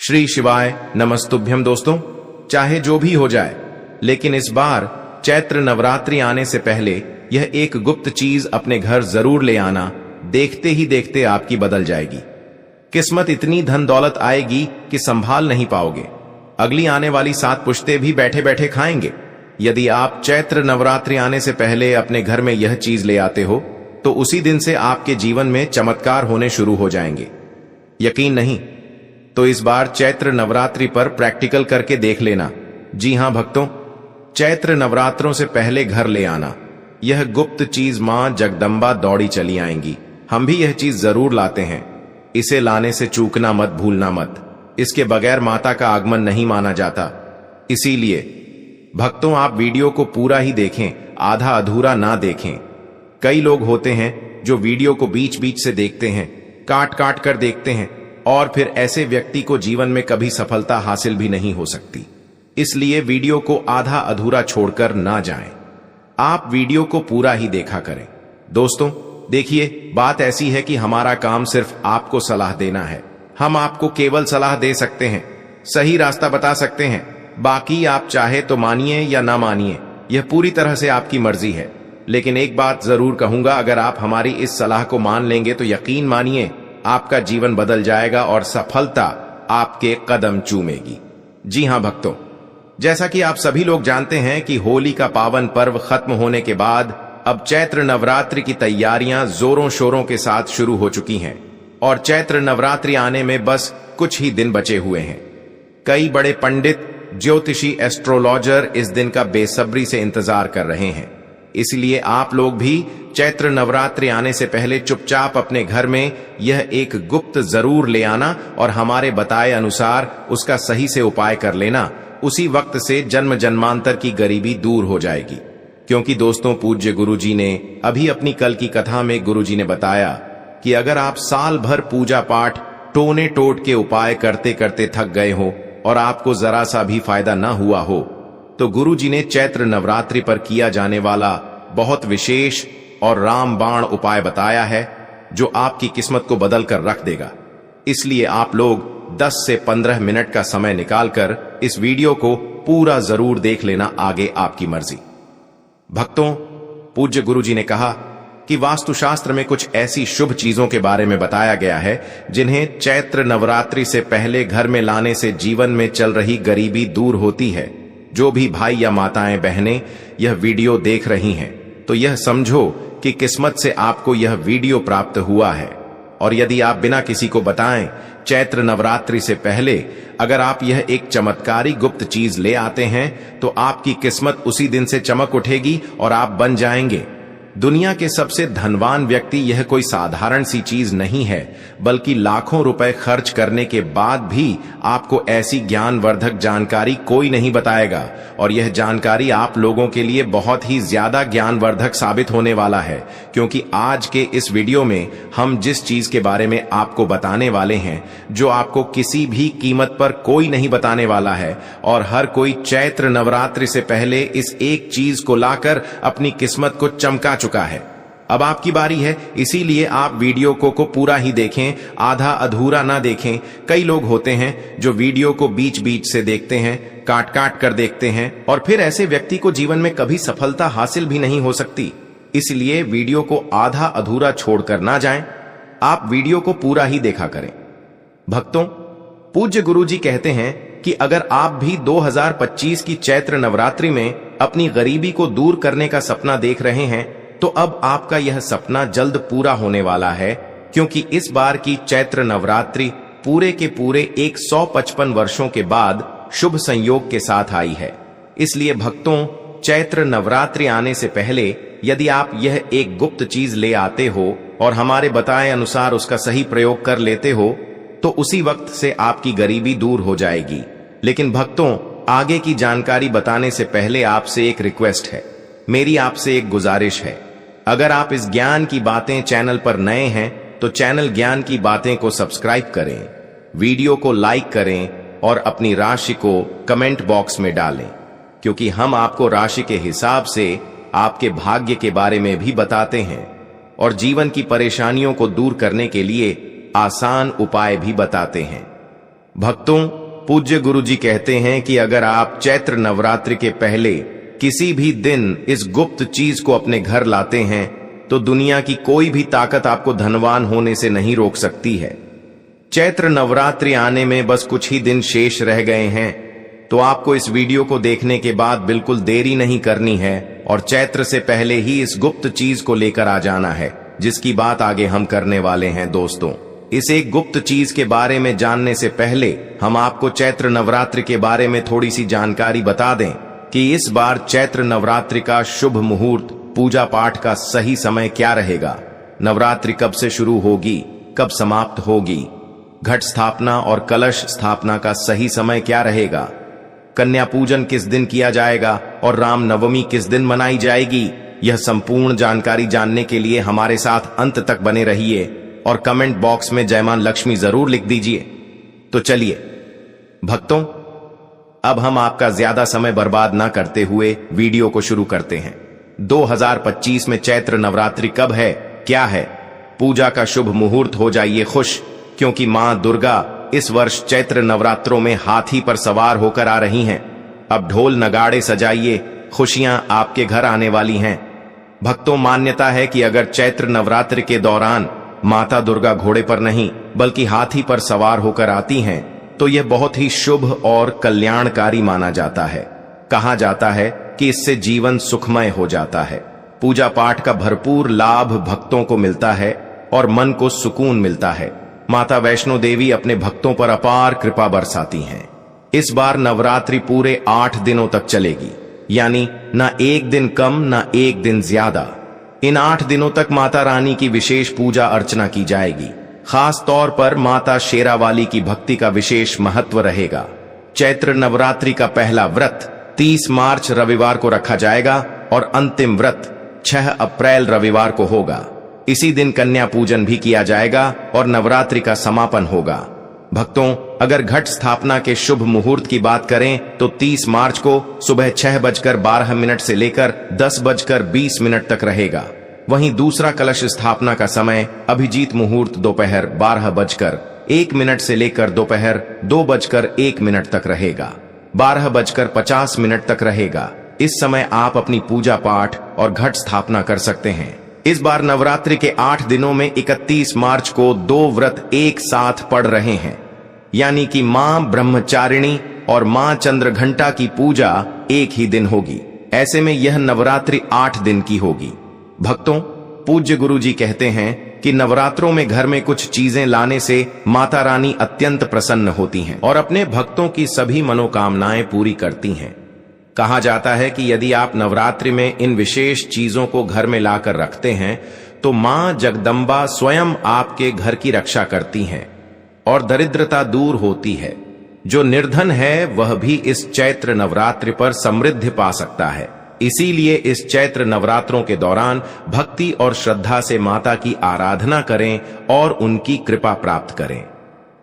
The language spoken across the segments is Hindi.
श्री शिवाय नमस्तुभ्यम। दोस्तों, चाहे जो भी हो जाए, लेकिन इस बार चैत्र नवरात्रि आने से पहले यह एक गुप्त चीज अपने घर जरूर ले आना। देखते ही देखते आपकी बदल जाएगी। किस्मत इतनी धन दौलत आएगी कि संभाल नहीं पाओगे। अगली आने वाली 7 पुश्ते भी बैठे बैठे खाएंगे। यदि आप चैत्र नवरात्रि आने से पहले अपने घर में यह चीज ले आते हो तो उसी दिन से आपके जीवन में चमत्कार होने शुरू हो जाएंगे। यकीन नहीं तो इस बार चैत्र नवरात्रि पर प्रैक्टिकल करके देख लेना। जी हां भक्तों, चैत्र नवरात्रों से पहले घर ले आना। यह गुप्त चीज मां जगदंबा दौड़ी चली आएंगी। हम भी यह चीज जरूर लाते हैं। इसे लाने से चूकना मत, भूलना मत। इसके बगैर माता का आगमन नहीं माना जाता। इसीलिए भक्तों, आप वीडियो को पूरा ही देखें, आधा अधूरा ना देखें। कई लोग होते हैं जो वीडियो को बीच बीच से देखते हैं, काट काट कर देखते हैं, और फिर ऐसे व्यक्ति को जीवन में कभी सफलता हासिल भी नहीं हो सकती। इसलिए वीडियो को आधा अधूरा छोड़कर ना जाएं। आप वीडियो को पूरा ही देखा करें। दोस्तों देखिए, बात ऐसी है कि हमारा काम सिर्फ आपको सलाह देना है। हम आपको केवल सलाह दे सकते हैं, सही रास्ता बता सकते हैं। बाकी आप चाहे तो मानिए या ना मानिए, यह पूरी तरह से आपकी मर्जी है। लेकिन एक बात जरूर कहूंगा, अगर आप हमारी इस सलाह को मान लेंगे तो यकीन मानिए आपका जीवन बदल जाएगा और सफलता आपके कदम चूमेगी। जी हां भक्तों, जैसा कि आप सभी लोग जानते हैं कि होली का पावन पर्व खत्म होने के बाद अब चैत्र नवरात्रि की तैयारियां जोरों शोरों के साथ शुरू हो चुकी हैं और चैत्र नवरात्रि आने में बस कुछ ही दिन बचे हुए हैं। कई बड़े पंडित, ज्योतिषी, एस्ट्रोलॉजर इस दिन का बेसब्री से इंतजार कर रहे हैं। इसलिए आप लोग भी चैत्र नवरात्रि आने से पहले चुपचाप अपने घर में यह एक गुप्त जरूर ले आना और हमारे बताए अनुसार उसका सही से उपाय कर लेना। उसी वक्त से जन्म जन्मांतर की गरीबी दूर हो जाएगी। क्योंकि दोस्तों, पूज्य गुरुजी ने अभी अपनी कल की कथा में गुरुजी ने बताया कि अगर आप साल भर पूजा पाठ टोने टोट के उपाय करते करते थक गए हो और आपको जरा सा भी फायदा ना हुआ हो, तो गुरुजी ने चैत्र नवरात्रि पर किया जाने वाला बहुत विशेष और रामबाण उपाय बताया है, जो आपकी किस्मत को बदल कर रख देगा। इसलिए आप लोग 10 से 15 मिनट का समय निकालकर इस वीडियो को पूरा जरूर देख लेना। आगे आपकी मर्जी। भक्तों, पूज्य गुरुजी ने कहा कि वास्तुशास्त्र में कुछ ऐसी शुभ चीजों के बारे में बताया गया है जिन्हें चैत्र नवरात्रि से पहले घर में लाने से जीवन में चल रही गरीबी दूर होती है। जो भी भाई या माताएं बहनें यह वीडियो देख रही हैं तो यह समझो कि किस्मत से आपको यह वीडियो प्राप्त हुआ है। और यदि आप बिना किसी को बताएं चैत्र नवरात्रि से पहले अगर आप यह एक चमत्कारी गुप्त चीज ले आते हैं तो आपकी किस्मत उसी दिन से चमक उठेगी और आप बन जाएंगे दुनिया के सबसे धनवान व्यक्ति। यह कोई साधारण सी चीज नहीं है, बल्कि लाखों रुपए खर्च करने के बाद भी आपको ऐसी ज्ञानवर्धक जानकारी कोई नहीं बताएगा। और यह जानकारी आप लोगों के लिए बहुत ही ज्यादा ज्ञानवर्धक साबित होने वाला है, क्योंकि आज के इस वीडियो में हम जिस चीज के बारे में आपको बताने वाले हैं, जो आपको किसी भी कीमत पर कोई नहीं बताने वाला है, और हर कोई चैत्र नवरात्रि से पहले इस एक चीज को लाकर अपनी किस्मत को चमका चुका है। अब आपकी बारी है, इसीलिए आप वीडियो को पूरा ही देखें, आधा अधूरा ना देखें। कई लोग होते हैं जो वीडियो को बीच बीच से देखते हैं, काट काट कर देखते हैं, और फिर ऐसे व्यक्ति को जीवन में कभी सफलता हासिल भी नहीं हो सकती। इसलिए वीडियो को आधा अधूरा छोड़कर ना जाएं, आप वीडियो को पूरा ही देखा करें। भक्तों, पूज्य गुरुजी कहते हैं कि अगर आप भी 2025 की चैत्र नवरात्रि में अपनी गरीबी को दूर करने का सपना देख रहे हैं तो अब आपका यह सपना जल्द पूरा होने वाला है, क्योंकि इस बार की चैत्र नवरात्रि पूरे के पूरे 155 वर्षों के बाद शुभ संयोग के साथ आई है। इसलिए भक्तों, चैत्र नवरात्रि आने से पहले यदि आप यह एक गुप्त चीज ले आते हो और हमारे बताए अनुसार उसका सही प्रयोग कर लेते हो तो उसी वक्त से आपकी गरीबी दूर हो जाएगी। लेकिन भक्तों, आगे की जानकारी बताने से पहले आपसे एक रिक्वेस्ट है, मेरी आपसे एक गुजारिश है। अगर आप इस ज्ञान की बातें चैनल पर नए हैं तो चैनल ज्ञान की बातें को सब्सक्राइब करें, वीडियो को लाइक करें और अपनी राशि को कमेंट बॉक्स में डालें, क्योंकि हम आपको राशि के हिसाब से आपके भाग्य के बारे में भी बताते हैं और जीवन की परेशानियों को दूर करने के लिए आसान उपाय भी बताते हैं। भक्तों, पूज्य गुरुजी कहते हैं कि अगर आप चैत्र नवरात्रि के पहले किसी भी दिन इस गुप्त चीज को अपने घर लाते हैं तो दुनिया की कोई भी ताकत आपको धनवान होने से नहीं रोक सकती है। चैत्र नवरात्रि आने में बस कुछ ही दिन शेष रह गए हैं, तो आपको इस वीडियो को देखने के बाद बिल्कुल देरी नहीं करनी है और चैत्र से पहले ही इस गुप्त चीज को लेकर आ जाना है, जिसकी बात आगे हम करने वाले हैं। दोस्तों, इस एक गुप्त चीज के बारे में जानने से पहले हम आपको चैत्र नवरात्रि के बारे में थोड़ी सी जानकारी बता दें कि इस बार चैत्र नवरात्रि का शुभ मुहूर्त, पूजा पाठ का सही समय क्या रहेगा, नवरात्रि कब से शुरू होगी, कब समाप्त होगी, घट स्थापना और कलश स्थापना का सही समय क्या रहेगा, कन्या पूजन किस दिन किया जाएगा और राम नवमी किस दिन मनाई जाएगी। यह संपूर्ण जानकारी जानने के लिए हमारे साथ अंत तक बने रहिए और कमेंट बॉक्स में जय मां लक्ष्मी जरूर लिख दीजिए। तो चलिए भक्तों, अब हम आपका ज्यादा समय बर्बाद ना करते हुए वीडियो को शुरू करते हैं। 2025 में चैत्र नवरात्रि कब है, क्या है? पूजा का शुभ मुहूर्त हो जाइए खुश, क्योंकि मां दुर्गा इस वर्ष चैत्र नवरात्रों में हाथी पर सवार होकर आ रही हैं। अब ढोल नगाड़े सजाइए, खुशियां आपके घर आने वाली हैं। भक्तों, मान्यता है कि अगर चैत्र नवरात्रि के दौरान माता दुर्गा घोड़े पर नहीं बल्कि हाथी पर सवार होकर आती हैं, तो यह बहुत ही शुभ और कल्याणकारी माना जाता है। कहा जाता है कि इससे जीवन सुखमय हो जाता है। पूजा पाठ का भरपूर लाभ भक्तों को मिलता है और मन को सुकून मिलता है। माता वैष्णो देवी अपने भक्तों पर अपार कृपा बरसाती हैं। इस बार नवरात्रि पूरे 8 दिनों तक चलेगी, यानी न एक दिन कम न एक दिन ज्यादा। इन 8 दिनों तक माता रानी की विशेष पूजा अर्चना की जाएगी। खास तौर पर माता शेरावाली की भक्ति का विशेष महत्व रहेगा। चैत्र नवरात्रि का पहला व्रत 30 मार्च रविवार को रखा जाएगा और अंतिम व्रत 6 अप्रैल रविवार को होगा। इसी दिन कन्या पूजन भी किया जाएगा और नवरात्रि का समापन होगा। भक्तों, अगर घट स्थापना के शुभ मुहूर्त की बात करें तो 30 मार्च को सुबह 6:12 से लेकर 10:20 तक रहेगा। वहीं दूसरा कलश स्थापना का समय अभिजीत मुहूर्त दोपहर 12:01 से लेकर दोपहर 2:01 तक रहेगा। 12:50 तक रहेगा। इस समय आप अपनी पूजा पाठ और घट स्थापना कर सकते हैं। इस बार नवरात्रि के 8 दिनों में 31 मार्च को 2 व्रत एक साथ पड़ रहे हैं, यानी कि मां ब्रह्मचारिणी और मां चंद्रघंटा की पूजा एक ही दिन होगी। ऐसे में यह नवरात्रि 8 दिन की होगी। भक्तों, पूज्य गुरुजी कहते हैं कि नवरात्रों में घर में कुछ चीजें लाने से माता रानी अत्यंत प्रसन्न होती हैं और अपने भक्तों की सभी मनोकामनाएं पूरी करती हैं। कहा जाता है कि यदि आप नवरात्रि में इन विशेष चीजों को घर में लाकर रखते हैं तो मां जगदम्बा स्वयं आपके घर की रक्षा करती हैं और दरिद्रता दूर होती है। जो निर्धन है वह भी इस चैत्र नवरात्रि पर समृद्धि पा सकता है। इसीलिए इस चैत्र नवरात्रों के दौरान भक्ति और श्रद्धा से माता की आराधना करें और उनकी कृपा प्राप्त करें।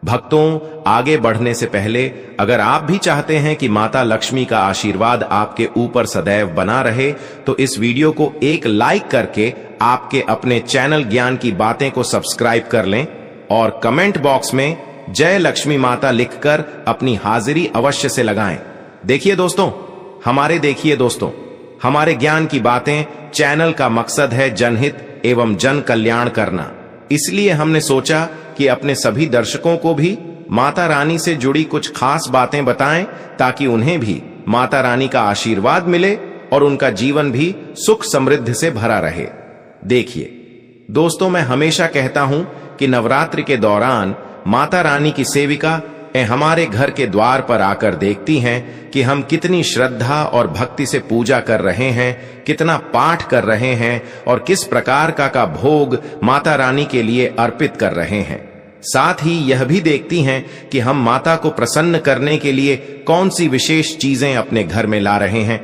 भक्तों, आगे बढ़ने से पहले अगर आप भी चाहते हैं कि माता लक्ष्मी का आशीर्वाद आपके ऊपर सदैव बना रहे तो इस वीडियो को एक लाइक करके आपके अपने चैनल ज्ञान की बातें को सब्सक्राइब कर लें और कमेंट बॉक्स में जय लक्ष्मी माता लिखकर अपनी हाजिरी अवश्य से लगाएं। देखिए दोस्तों, हमारे ज्ञान की बातें चैनल का मकसद है जनहित एवं जन कल्याण करना। इसलिए हमने सोचा कि अपने सभी दर्शकों को भी माता रानी से जुड़ी कुछ खास बातें बताएं ताकि उन्हें भी माता रानी का आशीर्वाद मिले और उनका जीवन भी सुख समृद्धि से भरा रहे। देखिए दोस्तों, मैं हमेशा कहता हूं कि नवरात्रि के दौरान माता रानी की सेविका हमारे घर के द्वार पर आकर देखती हैं कि हम कितनी श्रद्धा और भक्ति से पूजा कर रहे हैं, कितना पाठ कर रहे हैं और किस प्रकार का भोग माता रानी के लिए अर्पित कर रहे हैं। साथ ही यह भी देखती हैं कि हम माता को प्रसन्न करने के लिए कौन सी विशेष चीजें अपने घर में ला रहे हैं।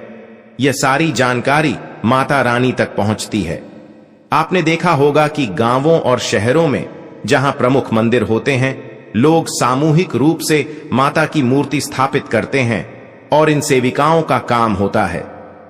यह सारी जानकारी माता रानी तक पहुंचती है। आपने देखा होगा कि गांवों और शहरों में जहां प्रमुख मंदिर होते हैं, लोग सामूहिक रूप से माता की मूर्ति स्थापित करते हैं और इन सेविकाओं का काम होता है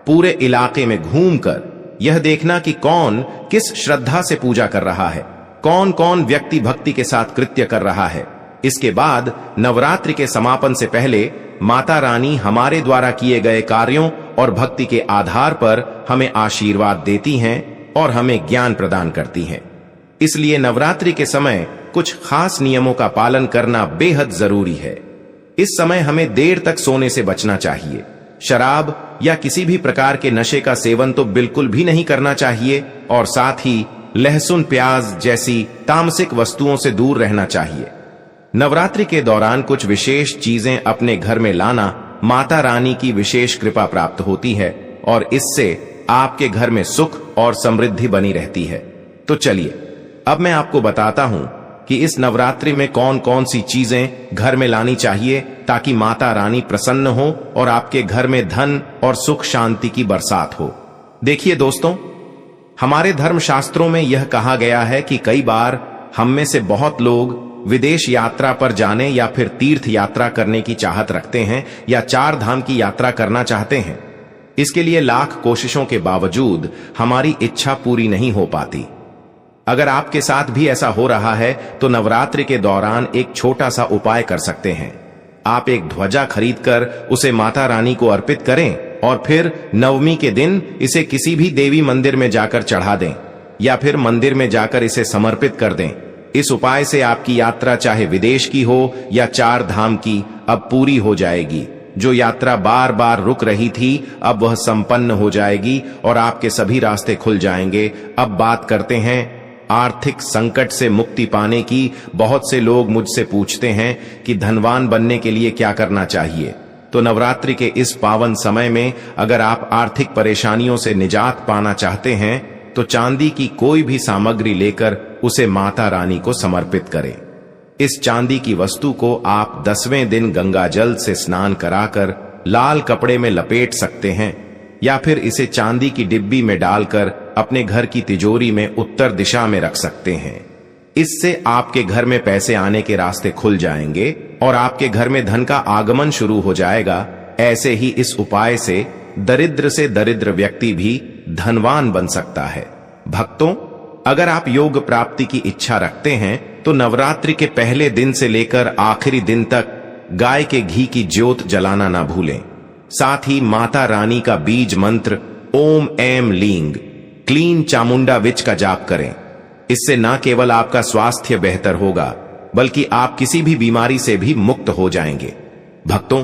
पूरे इलाके में घूमकर यह देखना कि कौन किस श्रद्धा से पूजा कर रहा है, कौन कौन व्यक्ति भक्ति के साथ कृत्य कर रहा है। इसके बाद नवरात्रि के समापन से पहले माता रानी हमारे द्वारा किए गए कार्यों और भक्ति के आधार पर हमें आशीर्वाद देती हैं और हमें ज्ञान प्रदान करती हैं। इसलिए नवरात्रि के समय कुछ खास नियमों का पालन करना बेहद जरूरी है। इस समय हमें देर तक सोने से बचना चाहिए। शराब या किसी भी प्रकार के नशे का सेवन तो बिल्कुल भी नहीं करना चाहिए और साथ ही लहसुन, प्याज जैसी तामसिक वस्तुओं से दूर रहना चाहिए। नवरात्रि के दौरान कुछ विशेष चीजें अपने घर में लाना माता रानी की विशेष कृपा प्राप्त होती है और इससे आपके घर में सुख और समृद्धि बनी रहती है। तो चलिए अब मैं आपको बताता हूं कि इस नवरात्रि में कौन कौन सी चीजें घर में लानी चाहिए ताकि माता रानी प्रसन्न हो और आपके घर में धन और सुख शांति की बरसात हो। देखिए दोस्तों, हमारे धर्म शास्त्रों में यह कहा गया है कि कई बार हम में से बहुत लोग विदेश यात्रा पर जाने या फिर तीर्थ यात्रा करने की चाहत रखते हैं या 4 धाम की यात्रा करना चाहते हैं। इसके लिए लाख कोशिशों के बावजूद हमारी इच्छा पूरी नहीं हो पाती। अगर आपके साथ भी ऐसा हो रहा है तो नवरात्रि के दौरान एक छोटा सा उपाय कर सकते हैं। आप एक ध्वजा खरीदकर उसे माता रानी को अर्पित करें और फिर नवमी के दिन इसे किसी भी देवी मंदिर में जाकर चढ़ा दें या फिर मंदिर में जाकर इसे समर्पित कर दें। इस उपाय से आपकी यात्रा चाहे विदेश की हो या 4 धाम की अब पूरी हो जाएगी। जो यात्रा बार बार रुक रही थी अब वह संपन्न हो जाएगी और आपके सभी रास्ते खुल जाएंगे। अब बात करते हैं आर्थिक संकट से मुक्ति पाने की। बहुत से लोग मुझसे पूछते हैं कि धनवान बनने के लिए क्या करना चाहिए। तो नवरात्रि के इस पावन समय में अगर आप आर्थिक परेशानियों से निजात पाना चाहते हैं तो चांदी की कोई भी सामग्री लेकर उसे माता रानी को समर्पित करें। इस चांदी की वस्तु को आप 10वें दिन गंगा जल से स्नान कराकर लाल कपड़े में लपेट सकते हैं या फिर इसे चांदी की डिब्बी में डालकर अपने घर की तिजोरी में उत्तर दिशा में रख सकते हैं। इससे आपके घर में पैसे आने के रास्ते खुल जाएंगे और आपके घर में धन का आगमन शुरू हो जाएगा। ऐसे ही इस उपाय से दरिद्र व्यक्ति भी धनवान बन सकता है। भक्तों, अगर आप योग प्राप्ति की इच्छा रखते हैं तो नवरात्रि के पहले दिन से लेकर आखिरी दिन तक गाय के घी की ज्योत जलाना ना भूलें। साथ ही माता रानी का बीज मंत्र ओम ऐम लींग क्लीन चामुंडा विच का जाप करें। इससे न केवल आपका स्वास्थ्य बेहतर होगा बल्कि आप किसी भी बीमारी से भी मुक्त हो जाएंगे। भक्तों,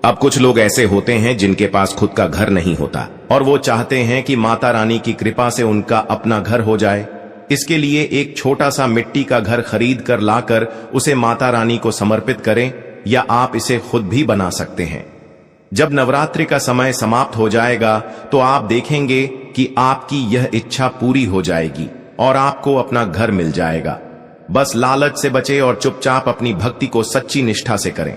अब कुछ लोग ऐसे होते हैं जिनके पास खुद का घर नहीं होता और वो चाहते हैं कि माता रानी की कृपा से उनका अपना घर हो जाए। इसके लिए एक छोटा सा मिट्टी का घर खरीद कर लाकर उसे माता रानी को समर्पित करें या आप इसे खुद भी बना सकते हैं। जब नवरात्रि का समय समाप्त हो जाएगा तो आप देखेंगे कि आपकी यह इच्छा पूरी हो जाएगी और आपको अपना घर मिल जाएगा। बस लालच से बचे और चुपचाप अपनी भक्ति को सच्ची निष्ठा से करें।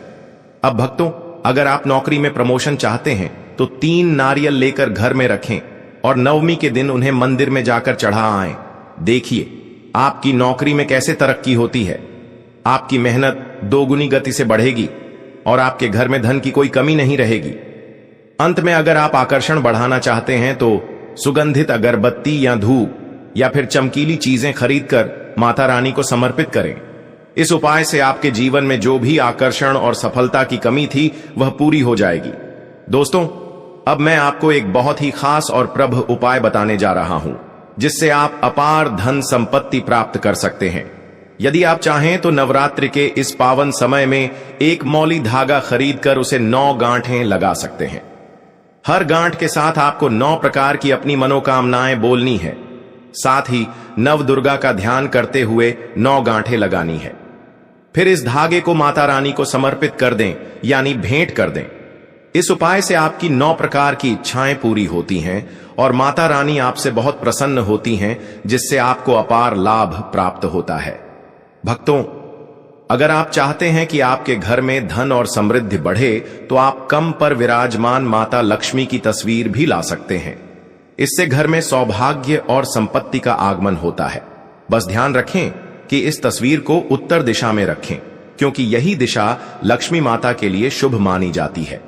अब भक्तों, अगर आप नौकरी में प्रमोशन चाहते हैं तो 3 नारियल लेकर घर में रखें और नवमी के दिन उन्हें मंदिर में जाकर चढ़ा आएं। देखिए आपकी नौकरी में कैसे तरक्की होती है। आपकी मेहनत 2 गुनी गति से बढ़ेगी और आपके घर में धन की कोई कमी नहीं रहेगी। अंत में अगर आप आकर्षण बढ़ाना चाहते हैं तो सुगंधित अगरबत्ती या धूप या फिर चमकीली चीजें खरीदकर माता रानी को समर्पित करें। इस उपाय से आपके जीवन में जो भी आकर्षण और सफलता की कमी थी वह पूरी हो जाएगी। दोस्तों, अब मैं आपको एक बहुत ही खास और प्रभ उपाय बताने जा रहा हूं जिससे आप अपार धन संपत्ति प्राप्त कर सकते हैं। यदि आप चाहें तो नवरात्रि के इस पावन समय में एक मौली धागा खरीदकर उसे 9 गांठें लगा सकते हैं। हर गांठ के साथ आपको 9 प्रकार की अपनी मनोकामनाएं बोलनी है। साथ ही नव दुर्गा का ध्यान करते हुए 9 गांठें लगानी है। फिर इस धागे को माता रानी को समर्पित कर दें यानी भेंट कर दें। इस उपाय से आपकी 9 प्रकार की इच्छाएं पूरी होती हैं और माता रानी आपसे बहुत प्रसन्न होती हैं जिससे आपको अपार लाभ प्राप्त होता है। भक्तों, अगर आप चाहते हैं कि आपके घर में धन और समृद्धि बढ़े तो आप कम पर विराजमान माता लक्ष्मी की तस्वीर भी ला सकते हैं। इससे घर में सौभाग्य और संपत्ति का आगमन होता है। बस ध्यान रखें कि इस तस्वीर को उत्तर दिशा में रखें क्योंकि यही दिशा लक्ष्मी माता के लिए शुभ मानी जाती है।